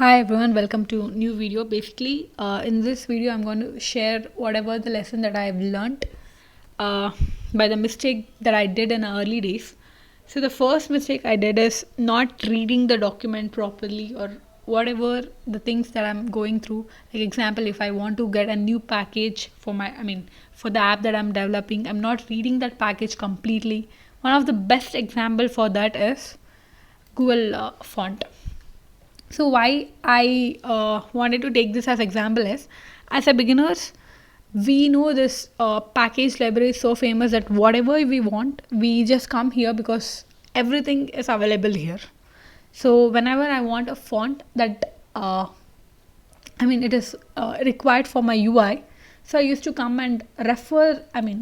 Hi everyone, welcome to new video. Basically, in this video, I'm going to share whatever the lesson that I've learned uh, by the mistake that I did in early days. So the first mistake I did is not reading the document properly or whatever the things that I'm going through. Like example, if I want to get a new package for for the app that I'm developing, I'm not reading that package completely. One of the best example for that is Google font. So why I wanted to take this as example is, as a beginners, we know this package library is so famous that whatever we want, we just come here because everything is available here. So whenever I want a font that it is required for my UI. So I used to come and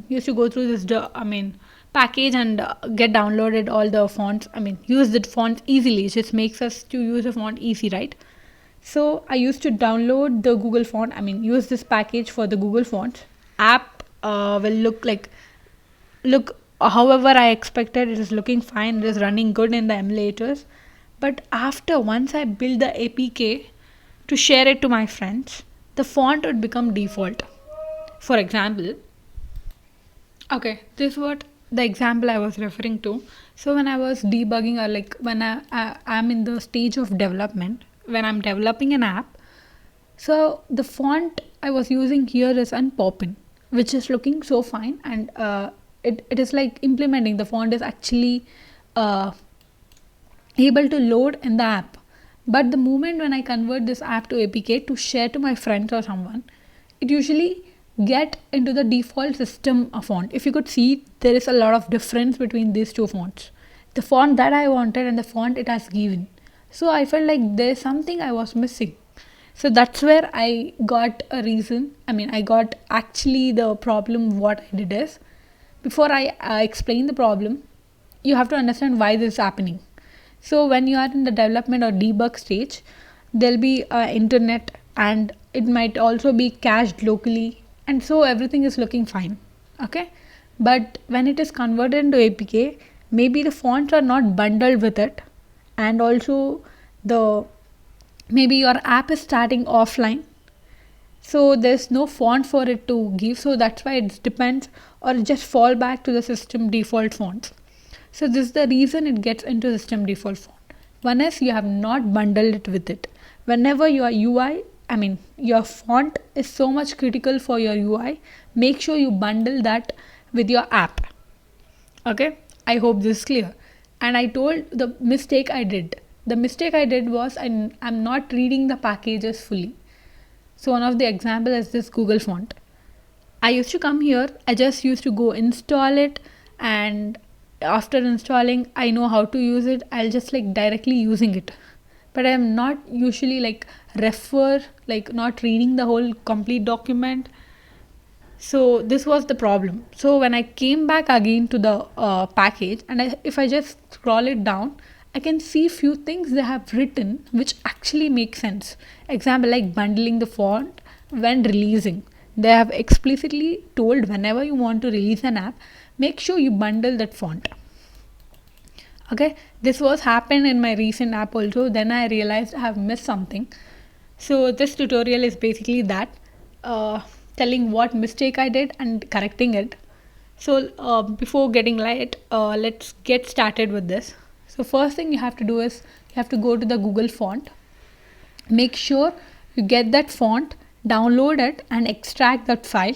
used to go through this, package and get downloaded all the fonts. Use the fonts easily. It just makes us to use a font easy, right? So I used to download the Google font. Use this package for the Google font. App will look however I expected. It is looking fine. It is running good in the emulators. But after once I build the APK to share it to my friends, the font would become default. For example, okay, this is what the example I was referring to. So when I was debugging, or like when I'm in the stage of development, when I'm developing an app, so the font I was using here is unpoppin, which is looking so fine, and it is like implementing the font is actually uh, able to load in the app. But the moment when I convert this app to APK to share to my friends or someone, it usually get into the default system font. If you could see, there is a lot of difference between these two fonts. The font that I wanted and the font it has given. So I felt like there's something I was missing. So that's where I got a reason. I got actually the problem. What I did is, before I explain the problem, you have to understand why this is happening. So when you are in the development or debug stage, there'll be internet, and it might also be cached locally, and so everything is looking fine. Okay, but when it is converted into APK, maybe the fonts are not bundled with it, and also the maybe your app is starting offline, so there's no font for it to give. So that's why it depends, or just fall back to the system default font. So this is the reason it gets into system default font. One is you have not bundled it with it. Whenever your UI, your font is so much critical for your UI, make sure you bundle that with your app. Okay, I hope this is clear. And I told the mistake I did. The mistake I did was I'm not reading the packages fully. So one of the example is this Google font. I used to come here, I just used to go install it, and after installing, I know how to use it. I'll just like directly using it. But I am not usually like not reading the whole complete document. So this was the problem. So when I came back again to the package, and if I just scroll it down, I can see few things they have written which actually make sense. Example, like bundling the font when releasing. They have explicitly told whenever you want to release an app, make sure you bundle that font. Okay, this was happened in my recent app also. Then I realized I have missed something. So this tutorial is basically that, telling what mistake I did and correcting it. So before getting light, let's get started with this. So first thing you have to do is you have to go to the Google font. Make sure you get that font, download it, and extract that file.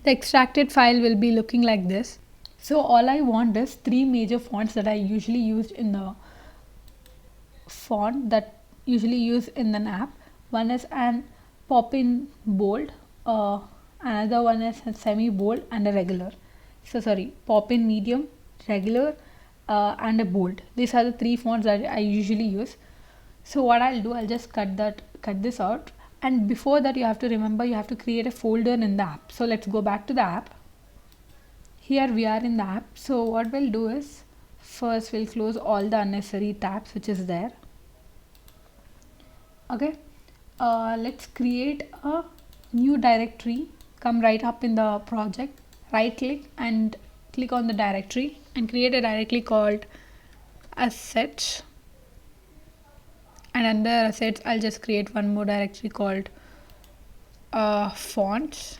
The extracted file will be looking like this. So all I want is three major fonts that I usually use in the font that usually use in an app. One is an pop-in bold, another one is a semi-bold and a regular. So sorry, pop-in medium, regular, and a bold. These are the three fonts that I usually use. So what I'll do, I'll just cut this out. And before that, you have to remember you have to create a folder in the app. So let's go back to the app. Here we are in the app. So what we'll do is, first we'll close all the unnecessary tabs which is there. Okay, let's create a new directory. Come right up in the project, right click and click on the directory and create a directory called assets, and under assets I'll just create one more directory called fonts.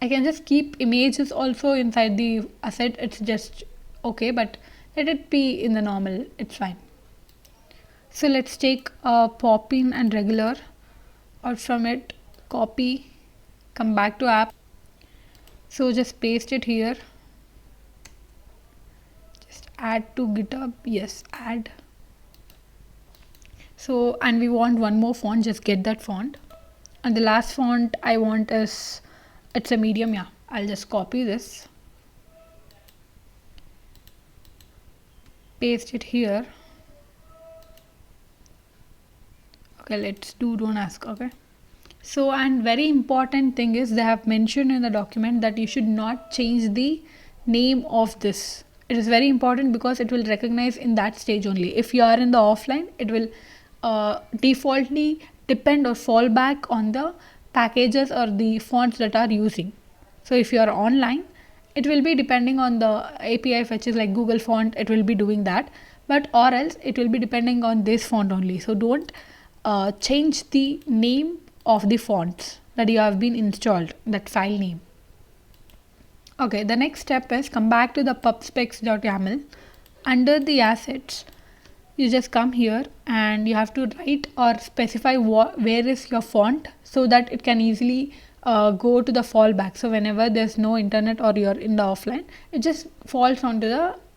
I can just keep images also inside the asset, it's just okay, but let it be in the normal, it's fine. So let's take Poppin and regular, out from it, copy, come back to app. So just paste it here, just add to GitHub, yes, add. So, and we want one more font, just get that font. And the last font I want is, it's a medium, yeah. I'll just copy this, paste it here. Okay, let's do don't ask, okay. So, and very important thing is they have mentioned in the document that you should not change the name of this. It is very important because it will recognize in that stage only. If you are in the offline, it will defaultly depend or fall back on the packages or the fonts that are using. So if you are online, it will be depending on the API fetches like Google font, it will be doing that, but or else it will be depending on this font only. So don't change the name of the fonts that you have been installed, that file name. Okay, the next step is come back to the pubspecs.yaml. Under the assets, you just come here and you have to write or specify where is your font so that it can easily go to the fallback. So whenever there's no internet or you're in the offline, it just falls onto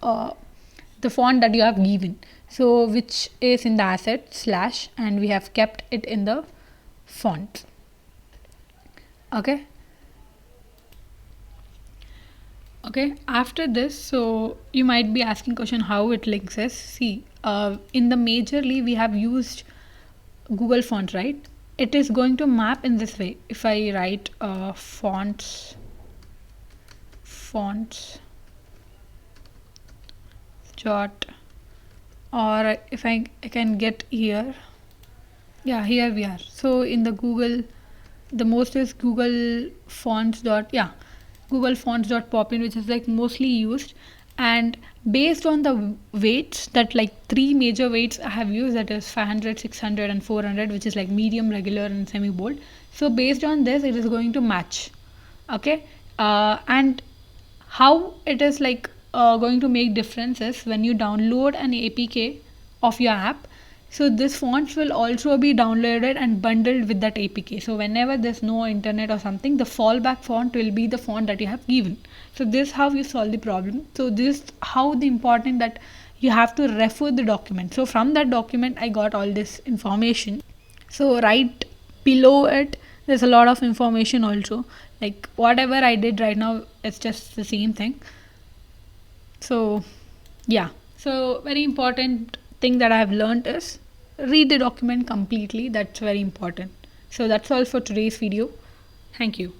the font that you have given. So which is in the asset slash, and we have kept it in the font. Okay. Okay, after this, so you might be asking question how it links is. See, in the majorly we have used Google font, right? It is going to map in this way. If I write fonts dot, or if I can get here, yeah, here we are. So in the Google, the most is Google fonts dot, yeah, Google fonts.poppin, which is like mostly used, and based on the weights, that like 3 major weights I have used, that is 500, 600 and 400, which is like medium, regular and semi bold. So based on this it is going to match. Okay, and how it is like going to make differences when you download an APK of your app. So this fonts will also be downloaded and bundled with that APK. So whenever there's no internet or something, the fallback font will be the font that you have given. So this is how you solve the problem. So this how the important that you have to refer the document. So from that document I got all this information. So right below it there's a lot of information also. Like whatever I did right now, it's just the same thing. So yeah, so very important thing that I have learned is read the document completely. That's very important. So that's all for today's video. Thank you.